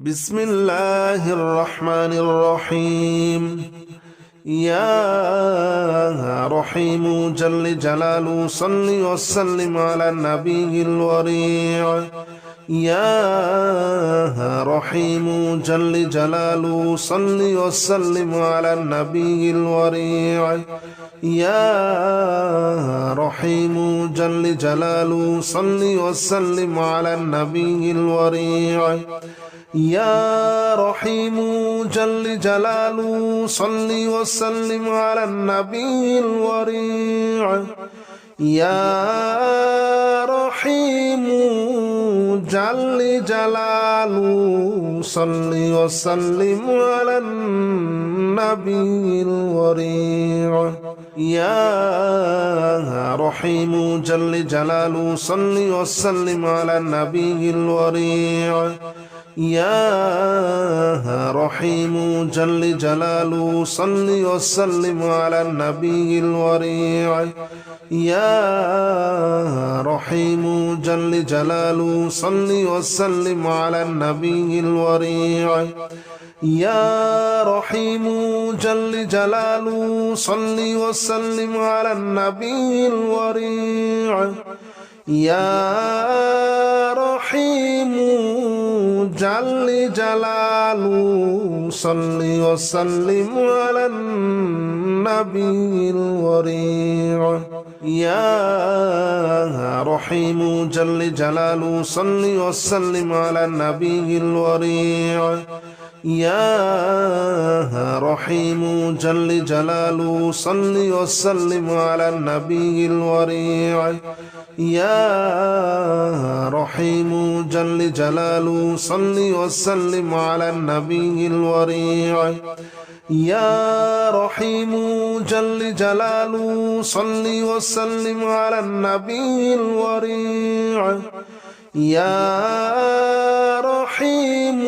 بسم الله الرحمن الرحيم. يا رحيم جل جلاله صل وسلم على النبي الوريع. يا رحيم جل جلاله صل وسلم على النبي الوريع. يا رحيم جل جلاله صل وسلم على النبي الوريع. يا رحيم جل جلاله صل وسلم على النبي الوريع. يا رحيم جل جلاله صل وسلم على النبي الوريع. يا رحيم جل جلاله صل وسلم على النبي الوريع. يا رحيم جل جلاله صل وسلم على النبي الوريع. يا رحيم جل جلاله صل وسلم على النبي الوريع. يا رحيم جل جلاله صل وسلم على النبي الوريع. يا رحيم جل جلاله صل وسلم على النبي الوريع. يا رحيم جل جلاله صل وسلم على النبي الوريع. يا رحيم جل جلاله صل وسلم على النبي الوريع. يا رحيم جل جلاله صل وسلم على النبي الوريع. يا رحيم جل جلاله صل وسلم على النبي الوريع. يا رحيم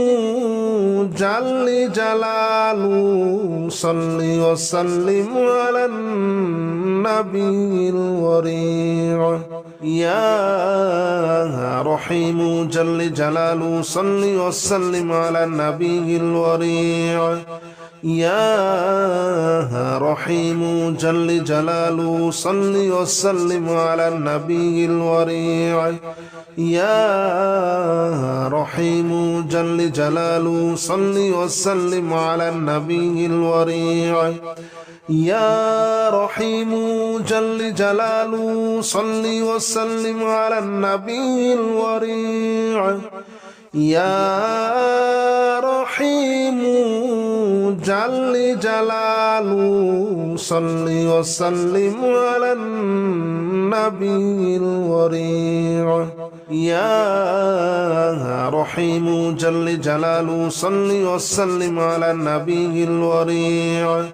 جل جلاله صل وسلم على النبي الوريع. يا رحيم جل جلاله صل وسلم على النبي الوريع. يا رحيم جل جلاله صل وسلم على النبي الوريع. يا رحيم جل جلاله صل وسلم على النبي الوريع. يا رحيم جل جلاله صل وسلم على النبي الوريع. يا رحيم جل جلاله صل وسلم على النبي الوريع. يا رحيم جل جلاله صل وسلم على النبي الوريع.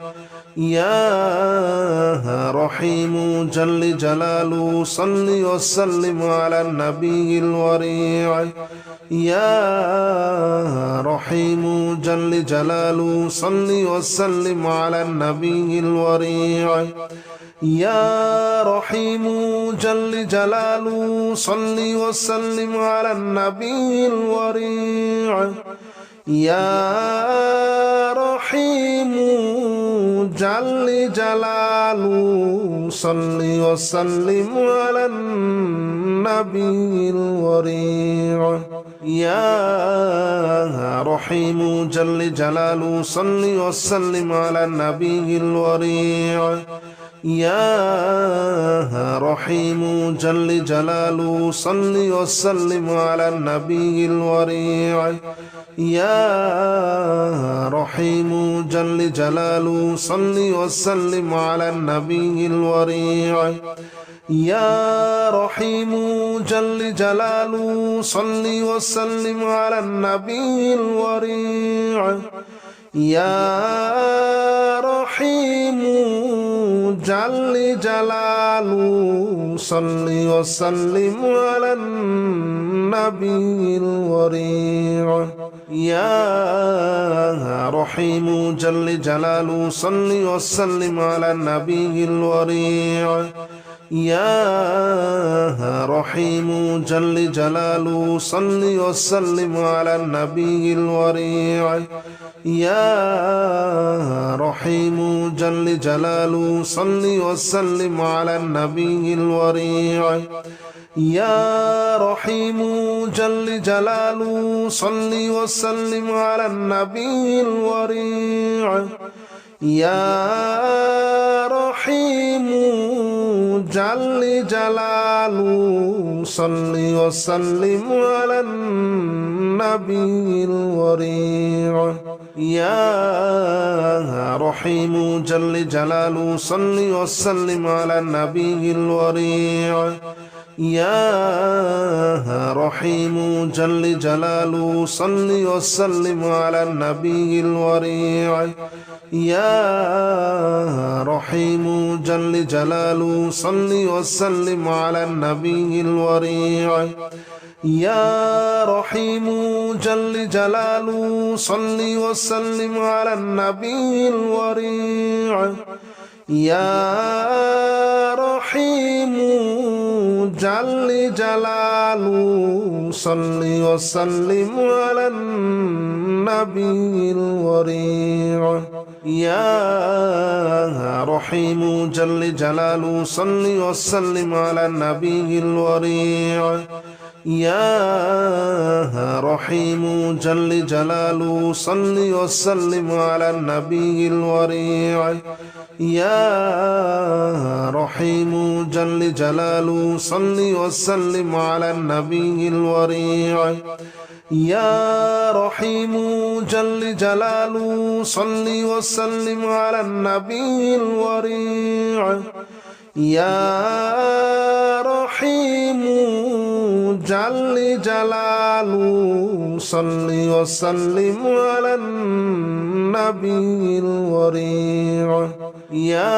يا رحيم جل جلاله صل وسلم على النبي الوريع. يا رحيم جل جلاله صل وسلم على النبي الوريع. يا رحيم جل جلاله صل وسلم على النبي الوريع. يا رحيم جل جلاله صل وسلم على النبي الوريع. يا رحيم جل جلاله صل وسلم على النبي الوريع. يا رحيم جل جلاله صل وسلم على النبي الوريع. يا رحيم جل جلاله صل وسلم على النبي الوريع. يا رحيم جل جلاله صل وسلم على النبي الوريع. يا رحيم جل جلاله صل وسلم على النبي الوريع. يا رحيم جل جلاله صل وسلم على النبي الوريع. يا رحيم جل جلاله صل وسلم على النبي الوريع يا رحيم جل جلاله صل وسلم على النبي الوريع يا رحيم جل جلاله صل وسلم على النبي الوريع يا رحيم جل جلاله صل وسلم على النبي الوريع يا رحيم جل جلاله صل وسلم على النبي الوريع يا رحيم جل جلاله صل وسلم على النبي الوريع يا رحيم جل جلاله صل وسلم على النبي الوريع يا رحيم جل جلاله صل وسلم على النبي الوريع يا رحيم جل جلاله صل وسلم على النبي الوريع يا رحيم جل جلاله صل وسلم على النبي الوريع يا رحيم جل جلاله صل وسلم على النبي الوريع يا رحيم جل جلاله صل وسلم على النبي الوريع يا رحيم جل جلاله صل وسلم على النبي الوريع يا رحيم جل جلاله صل وسلم على النبي الوريع يا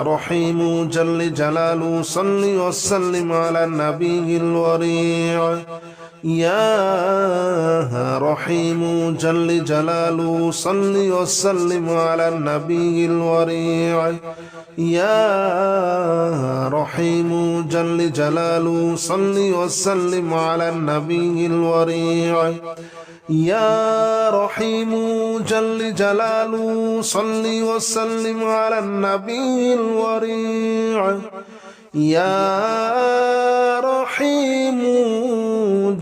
رحيم جل جلاله صل وسلم على النبي الوريع يا رحيم جل جلاله صل وسلم على النبي الوريع يا رحيم جل جلاله صل وسلم على النبي الوريع يا رحيم جل جلاله صل وسلم على النبي الوريع يا رحيم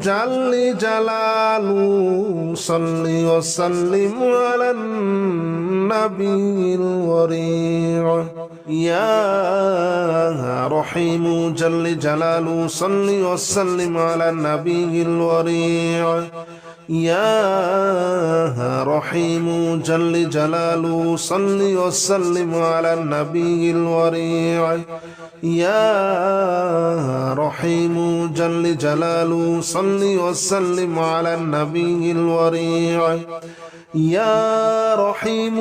جل جلاله صل وسلم على النبي الوريع يا رحيم جل جلاله صل وسلم على النبي الوريع يا رحيم جل جلاله صل وسلم على النبي الوريع يا رحيم جل جلاله صل وسلم على النبي الوريع يا رحيم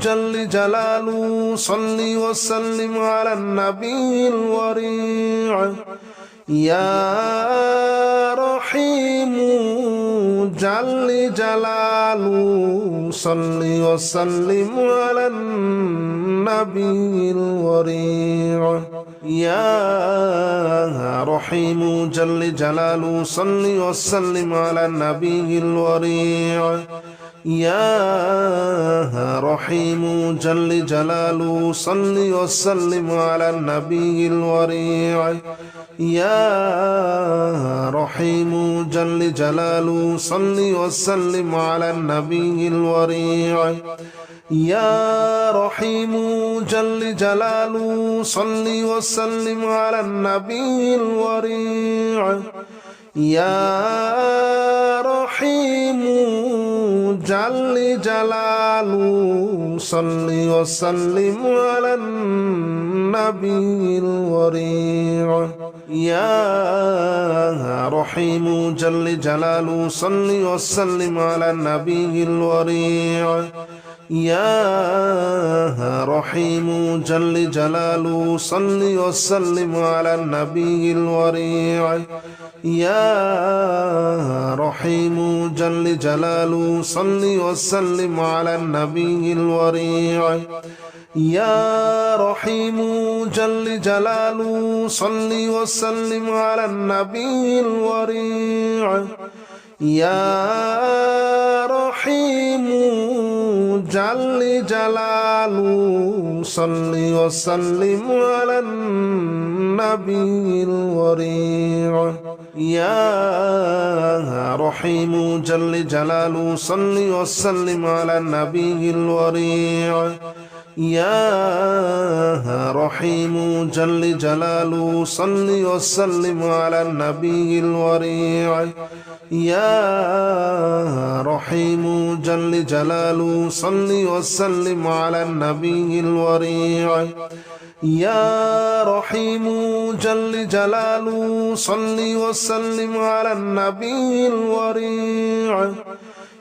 جل جلاله صل وسلم على النبي الوريع يا رحيم جل جلاله صل وسلم على النبي الوريع يا رحيم جل جلاله صل وسلم على النبي الوريع يا رحيم جل جلاله صل وسلم على النبي الوريع يا رحيم جل جلاله صل وسلم على النبي الوريع يا رحيم جل جلاله صل وسلم على النبي الوريع يا رحيم جل جلاله صل وسلم على النبي الوريع يا رحيم جل جلاله صل وسلم على النبي الوريع يا رحيم جل جلاله صل وسلم على النبي الوريع يا رحيم جل جلاله صل وسلم على النبي الوريع يا رحيم جل جلاله صل وسلم على النبي الوريع يا رحيم جل جلاله صل وسلم على النبي الوريع يا رحيم جل جلاله صل وسلم على النبي الوريع يا رحيم جل جلاله صل وسلم على النبي الوريع يا رحيم جل جلاله صل وسلم على النبي الوريع يا رحيم جل جلاله صل وسلم على النبي الوريع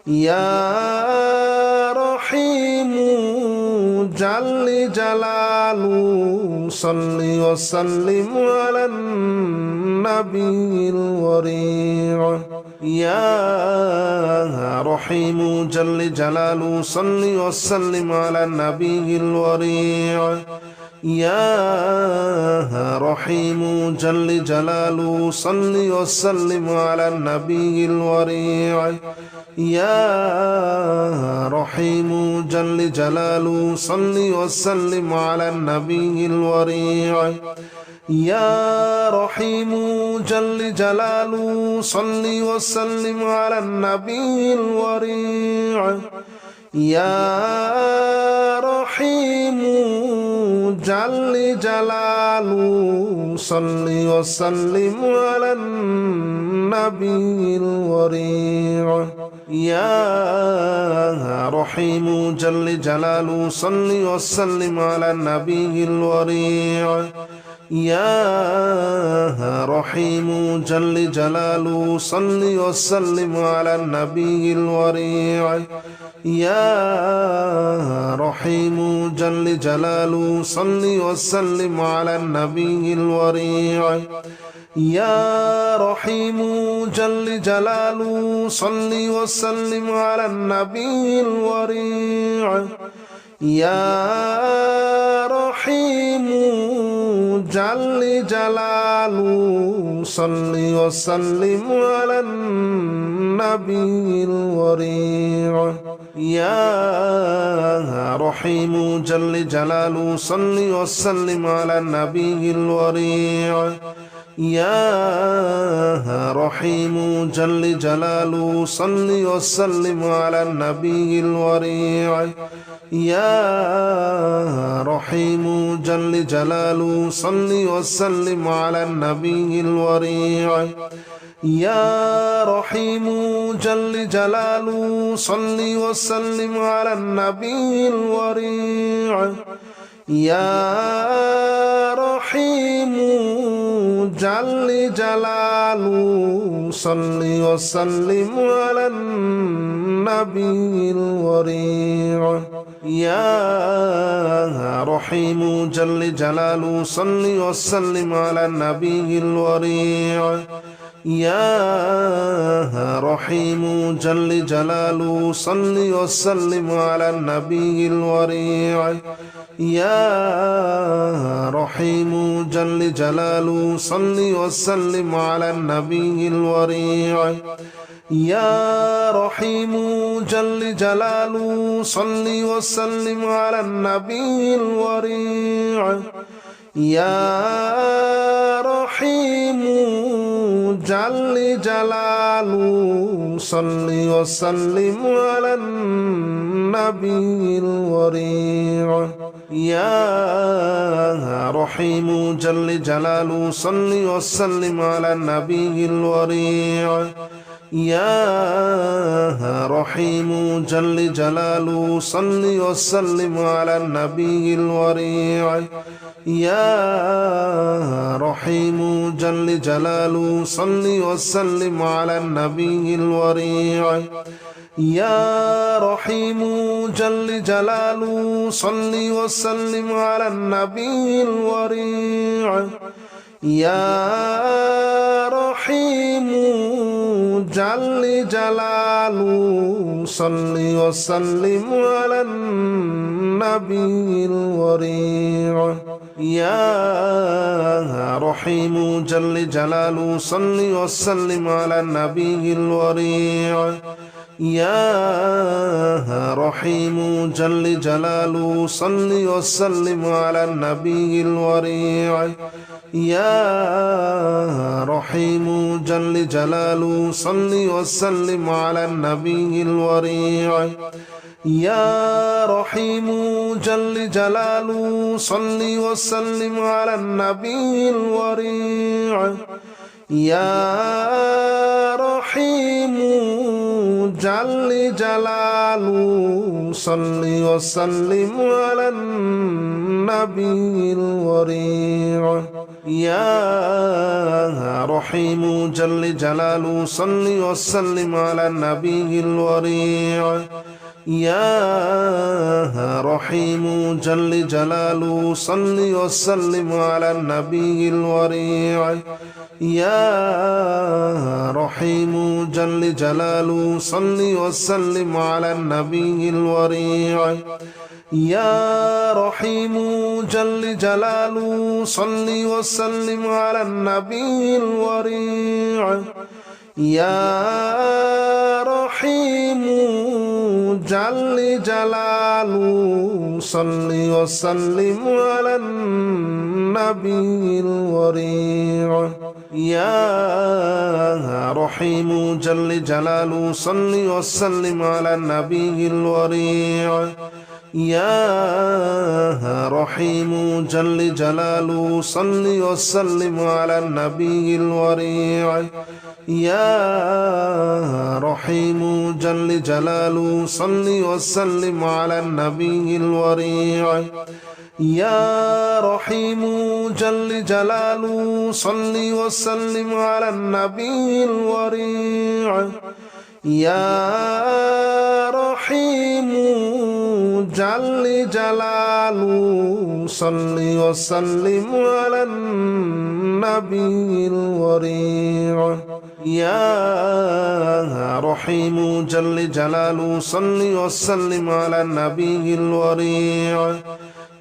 يا رحيم جل جلاله صل وسلم على النبي الوريع يا رحيم جل جلاله صل وسلم على النبي الوريع يا رحيم جل جلاله صل وسلم على النبي الوريع يا رحيم جل جلاله صل وسلم على النبي الوريع يا رحيم جل جلاله صل وسلم على النبي الوريع يا رحيم جل جلاله صل وسلم على النبي الوريع يا رحيم جل جلاله صل وسلم على النبي الوريع يا رحيم جل جلاله صل وسلم على النبي الوريع يا رحيم جل جلاله صل وسلم على النبي الوريع يا رحيم جل جلاله صل وسلم على النبي الوريع يا رحيم جل جلاله صل وسلم على النبي الوريع يا رحيم جل جلاله صل وسلم على النبي الوريع يا رحيم جل جلاله صل وسلم على النبي الوريع يا رحيم جل جلاله صل وسلم على النبي الوريع يا رحيم جل جلاله صل وسلم على النبي الوريع يا رحيم جل جلاله صل وسلم على النبي الوريع يا رحيم جل جلاله صل وسلم على النبي الوريع يا رحيم جل جلاله صل وسلم على النبي الوريع يا رحيم جل جلاله صل وسلم على النبي الوريع يا رحيم جل جلاله صل وسلم على النبي الوريع يا رحيم جل جلاله صل وسلم على النبي الوريع يا رحيم جل جلاله صل وسلم على النبي الوريع يا رحيم جل جلاله صل وسلم على النبي الوريع يا رحيم جل جلاله صل وسلم على النبي الوريع يا رحيم جل جلاله صل وسلم على النبي الوريع يا رحيم جل جلاله صل وسلم على النبي الوريع يا رحيم جل جلاله صل وسلم على النبي الوريع يا رحيم جل جلاله صل وسلم على النبي الوريع يا رحيم جل جلاله صل وسلم على النبي الوريع يا رحيم جل جلاله صل وسلم على النبي الوريع يا رحيم جل جلاله صل وسلم على النبي الوريع يا رحيم جل جلاله صل وسلم على النبي الوريع يا رحيم جل جلاله صل وسلم على النبي الوريع يا رحيم جل جلاله صل وسلم على النبي الوريع يا رحيم جل جلاله صل وسلم على النبي الوريع يا رحيم جل جلاله صل وسلم على النبي الوريع يا رحيم جل جلاله صل وسلم على النبي الوريع يا رحيم جل جلاله صل وسلم على النبي الوريع يا رحيم جل جلاله صل وسلم على النبي الوريع يا رحيم جل جلاله صل وسلم على النبي الوريع يا رحيم جل جلاله صل وسلم على النبي الوريع يا رحيم جل جلاله صل وسلم على النبي الوريع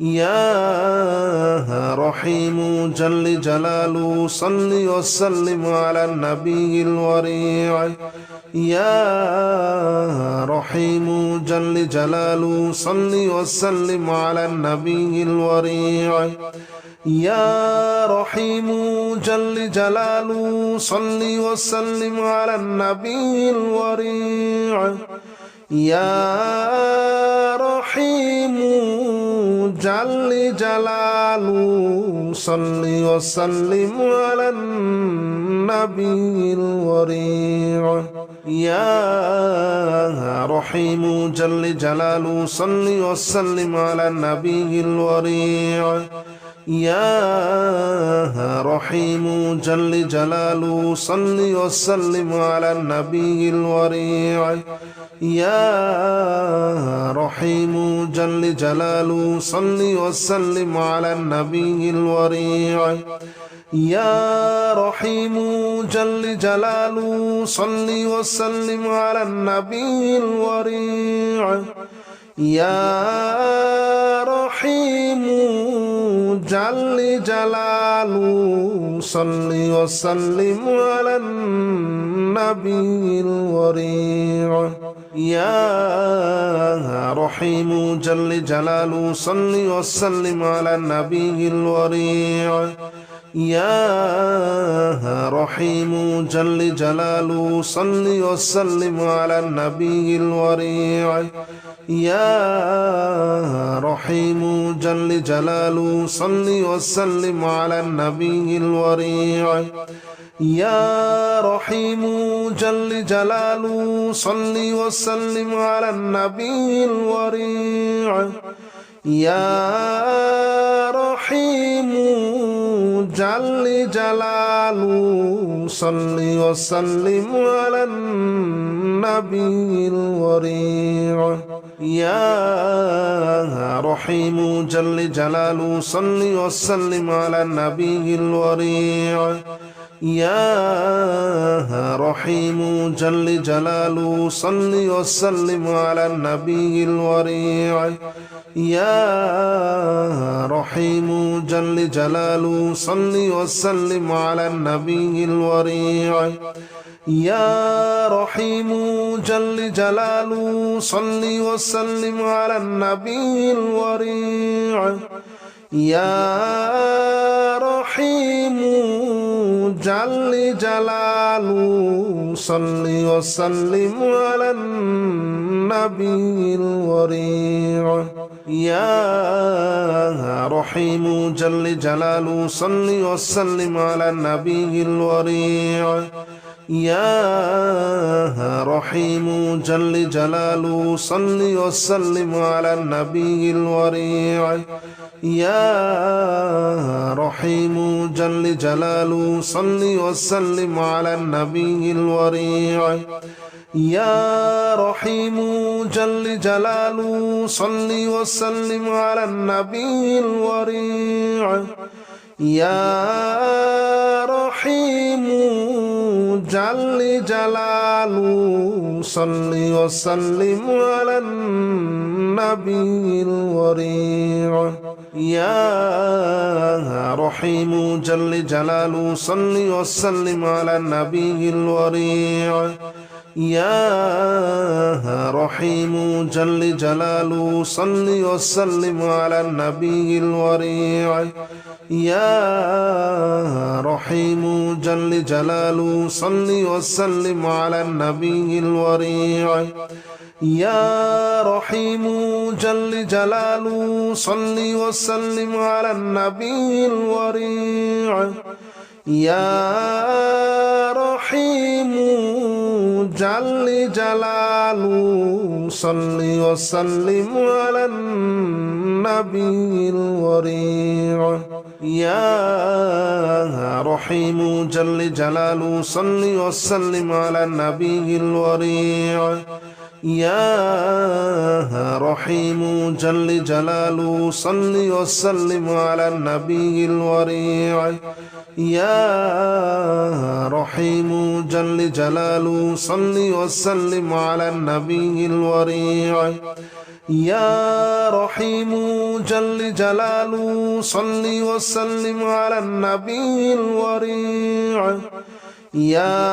يا رحيم جل جلاله صل وسلم على النبي الوريع يا رحيم جل جلاله صل وسلم على النبي الوريع يا رحيم جل جلاله صل وسلم على النبي الوريع يا رحيم جل جلاله صل وسلم على النبي الوريع يا رحيم جل جلاله صل وسلم على النبي الوريع يا رحيم جل جلاله صل وسلم على النبي الوريع يا رحيم جل جلاله صل وسلم على النبي الوريع يا رحيم جل جلاله صل وسلم على النبي الوريع يا رحيم جل جلاله صل وسلم على النبي الوريع يا رحيم جل جلاله صل وسلم على النبي الوريع يا رحيم جل جلاله صل وسلم على النبي الوريع يا رحيم جل جلاله صل وسلم على النبي الوريع يا رحيم جل جلاله صل وسلم على النبي الوريع يا رحيم جل جلاله صل وسلم على النبي الوريع يا رحيم جل جلاله صل وسلم على النبي الوريع يا رحيم جل جلاله صل وسلم على النبي الوريع يا رحيم جل جلاله صل وسلم على النبي الوريع يا رحيم جل جلاله صل وسلم على النبي الوريع يا رحيم جل جلاله صل وسلم على النبي الوريع يا رحيم جل جلاله صل وسلم على النبي الوريع يا رحيم جل جلاله صل وسلم على النبي الوريع يا رحيم جل جلاله صل وسلم على النبي الوريع يا رحيم جل جلاله صل وسلم على النبي الوريع يا رحيم جل جلاله صل وسلم على النبي الوريع يا رحيم جل جلاله صل وسلم على النبي الوريع يا رحيم جل جلاله صل وسلم على النبي الوريع يا رحيم جل جلاله صل وسلم على النبي الوريع يا رحيم جل جلاله صل وسلم على النبي الوريع يا رحيم جل جلاله صل وسلم على النبي الوريع يا رحيم جل جلاله صل وسلم على النبي الوريع يا رحيم جل جلاله صل وسلم على النبي الوريع يا رحيم جل جلاله صل وسلم على النبي الوريع يا رحيم جل جلاله صل وسلم على النبي الوريع يا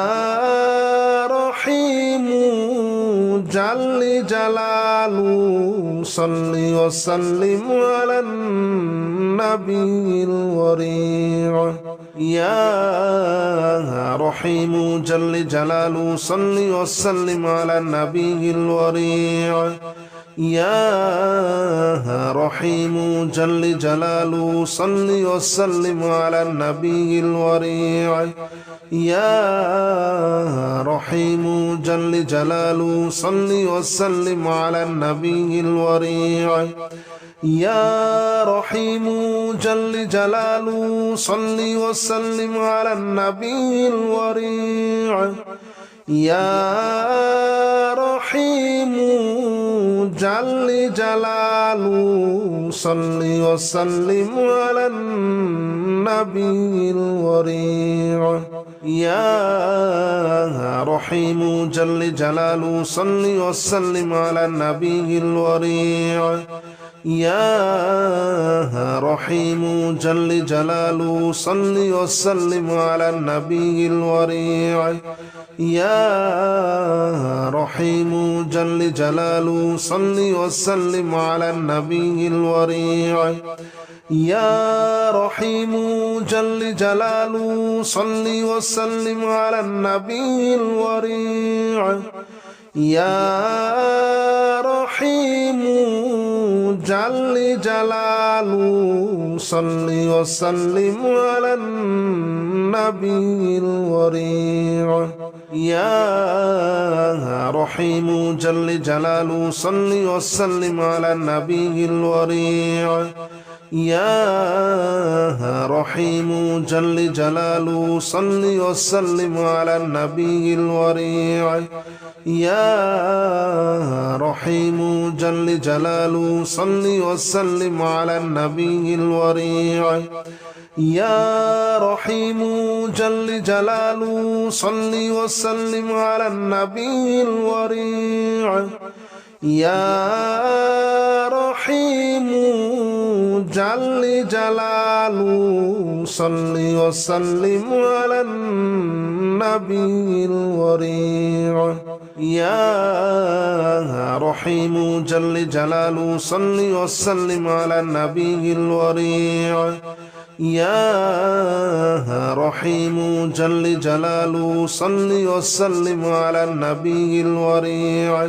رحيم جل جلاله صل وسلم على النبي الوريع يا رحيم جل جلاله صل وسلم على النبي الوريع يا رحيم جل جلاله صل وسلم على النبي الوريع يا رحيم جل جلاله صل وسلم على النبي الوريع يا رحيم جل جلاله صل وسلم على النبي الوريع يا رحيم جل جلاله صل وسلم على النبي الوريع يا رحيم جل جلاله صل وسلم على النبي الوريع يا رحيم جل جلاله صل وسلم على النبي الوريع يا رحيم جل جلاله صل وسلم على النبي الوريع يا رحيم جل جلاله صل وسلم على النبي الوريع يا رحيم جل جلاله صل وسلم على النبي الوريع يا رحيم جل جلاله صل وسلم على النبي الوريع يا رحيم جل جلاله صل وسلم على النبي الوريع يا رحيم جل جلاله صل وسلم على النبي الوريع يا رحيم جل جلاله صل وسلم على النبي الوريع يا رحيم جل جلاله صل وسلم على النبي الوريع يا رحيم جل جلاله صل وسلم على النبي الوريع يا رحيم جل جلاله صل وسلم على النبي الوريع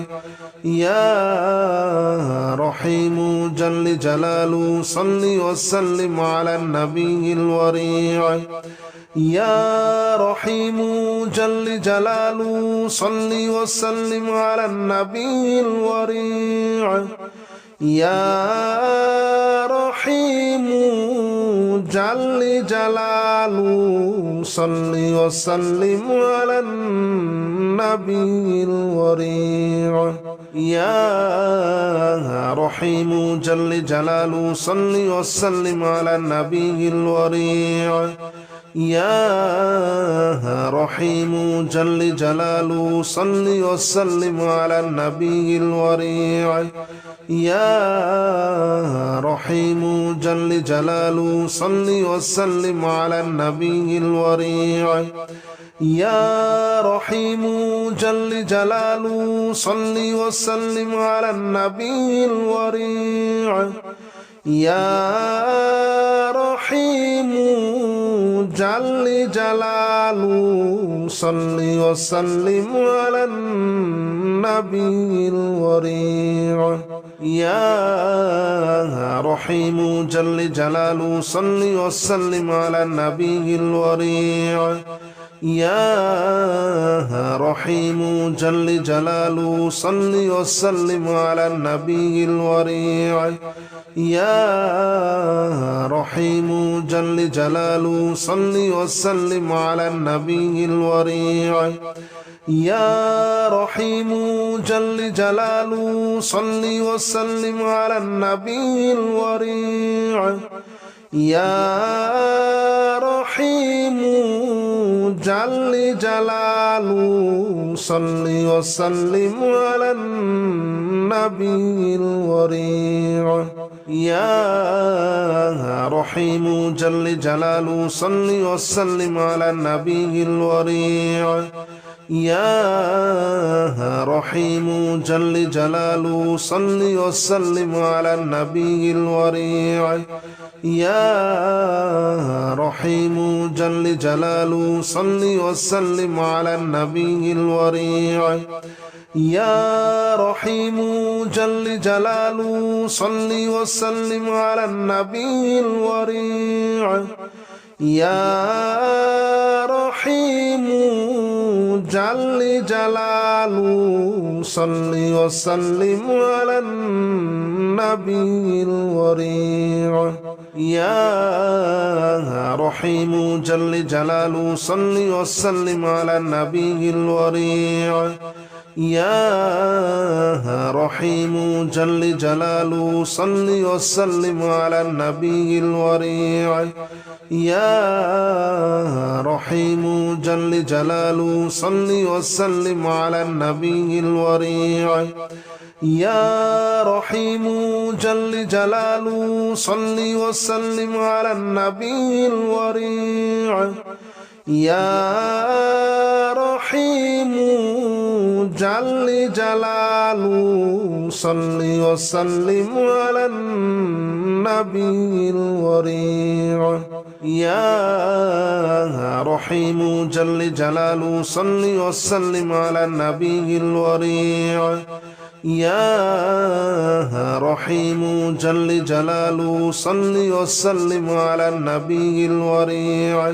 يا رحيم جل جلاله صل وسلم على النبي الوريع يا رحيم جل جلاله صل وسلم على النبي الوريع يا رحيم جل جلاله صل وسلم على النبي الوريع يا رحيم جل جلاله صل وسلم على النبي الوريع يا رحيم جل جلاله صل وسلم على النبي الوريع يا رحيم جل جلاله صل وسلم على النبي الوريع يا رحيم جل جلاله صل وسلم على النبي الوريع يا رحيم جل جلاله صل وسلم على النبي الوريع يا رحيم جل جلاله صل وسلم على النبي الوريع يا رحيم جل جلاله صل وسلم على النبي الوريع يا رحيم جل جلاله صل وسلم على النبي الوريع يا رحيم جل جلاله صل وسلم على النبي الوريع يا رحيم جل جلاله صل وسلم على النبي الوريع يا رحيم جل جلاله صل وسلم على النبي الوريع يا رحيم جل جلاله صل وسلم على النبي الوريع يا رحيم جل جلاله صل وسلم على النبي الوريع يا رحيم جل جلاله صل وسلم على النبي الوريع يا رحيم جل جلاله صل وسلم على النبي الوريع يا رحيم جل جلاله صل وسلم على النبي الوريع يا رحيم جل جلاله صل وسلم على النبي الوريع يا رحيم جل جلاله صل وسلم على النبي الوريع يا رحيم جل جلاله صل وسلم على النبي الوريع يا رحيم جل جلاله صل وسلم على النبي الوريع يا رحيم جل جلاله صل وسلم على النبي الوريع يا رحيم جل جلاله صل وسلم على النبي الوريع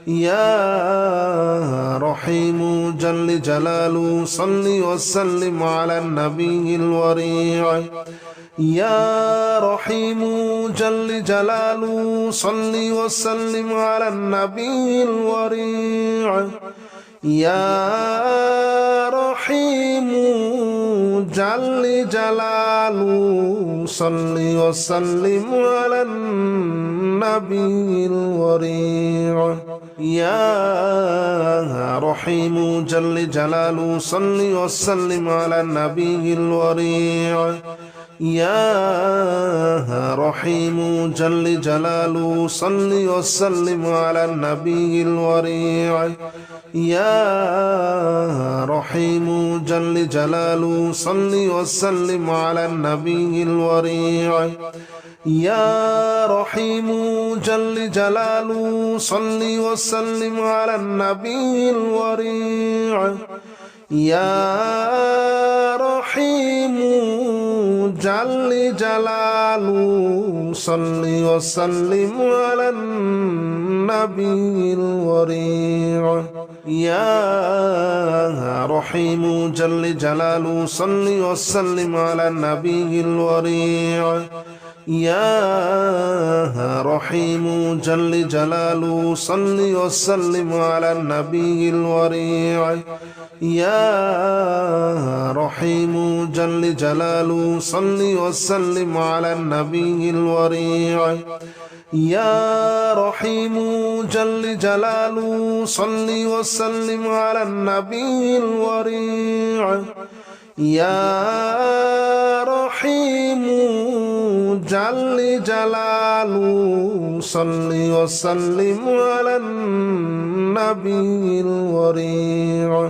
يا رحيم جل جلاله صل وسلم على النبي الوريع يا رحيم جل جلاله صل وسلم على النبي الوريع يا رحيم جل جلاله صل وسلم على النبي الوريع يا رحيم جل جلاله صل وسلم على النبي الوريع يا رحيم جل جلاله صل وسلم على النبي الوريع يا رحيم جل جلاله صل وسلم على النبي الوريع يا رحيم جل جلاله صل وسلم على النبي الوريع يا رحيم جل جلاله صل وسلم على النبي الوريع يا رحيم جل جلاله صل وسلم على النبي الوريع يا رحيم جل جلاله صل وسلم على النبي الوريع يا رحيم جل جلاله صل وسلم على النبي الوريع يا رحيم جل جلاله صل وسلم على النبي الوريع يا رحيم جل جلاله صل وسلم على النبي الوريع